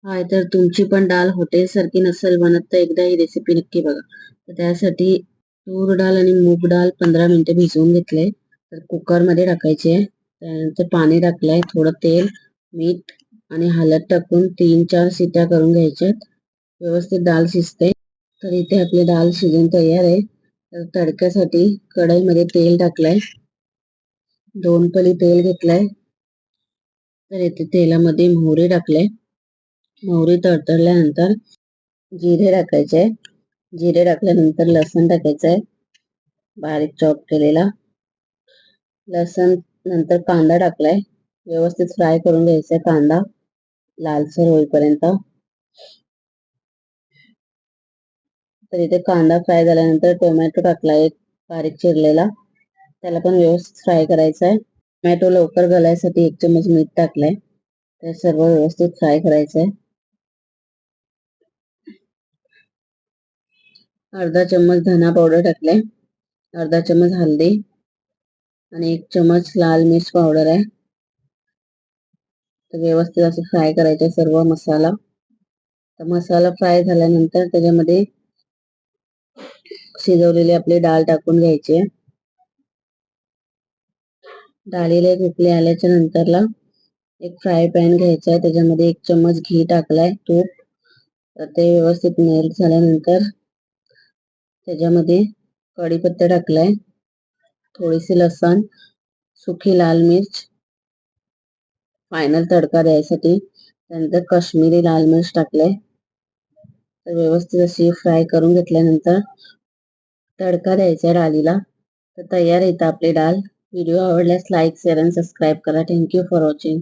हाय, तर तुमची पण डाळ हॉटेलसारखी नसेल बनत तर एकदा ही रेसिपी नक्की बघा. तर त्यासाठी तूर डाळ आणि मूग डाळ 15 मिनिटे भिजवून घेतले. तर कुकरमध्ये टाकायचे. त्यानंतर पाणी टाकलंय, थोडं तेल, मीठ आणि हळद टाकून 3-4 शिट्या करून घ्यायच्यात. व्यवस्थित डाळ शिजते. तर इथे आपली डाळ शिजून तयार आहे. तर तडक्यासाठी कढईमध्ये तेल टाकलंय. 2 पळी तेल घेतलंय. तर इथे तेलामध्ये मोहरी टाकले. मोहरी तडतडल्यानंतर जिरे टाकायचे. जिरे टाकल्यानंतर लसूण टाकायचंय, बारीक चॉप केलेला. लसूण नंतर कांदा टाकलाय. व्यवस्थित फ्राय करून घ्यायचा कांदा लालसर होईपर्यंत. तर इथे कांदा फ्राय झाल्यानंतर टोमॅटो टाकलाय एक बारीक चिरलेला. त्याला पण व्यवस्थित फ्राय करायचा आहे. टोमॅटो लवकर गलायसाठी 1 चमच मीठ टाकलाय. ते सर्व व्यवस्थित फ्राय करायचंय. अर्धा चम्मच धना पावडर टाकलाय, अर्धा चम्मच हळदी आणि 1 चम्मच लाल मिर्च पावडर आहे. तर व्यवस्थित असं फ्राय करायचं सर्व मसाला. तर मसाला फ्राय झाल्यानंतर त्याच्यामध्ये शिजवलेली आपली डाळ टाकून घ्यायची. डाळीला एक उकळी आल्याच्या नंतरला एक फ्राय पॅन घ्यायचा आहे. त्याच्यामध्ये 1 चम्मच घी टाकलाय, तूप. तर ते व्यवस्थित मेल्ट झाल्यानंतर त्याच्यामध्ये कढीपत्ता टाकलाय, थोडीशी लसण, सुकी लाल मिर्च फायनल तडका द्यायसाठी. त्यानंतर काश्मीरी लाल मिर्च टाकलाय. तर व्यवस्थित अशी फ्राय करून घेतल्यानंतर तडका द्यायचा डाळीला. तर तयार आहे आपली डाळ. व्हिडिओ आवडल्यास लाईक, शेअर आणि सबस्क्राईब करा. Thank you for watching.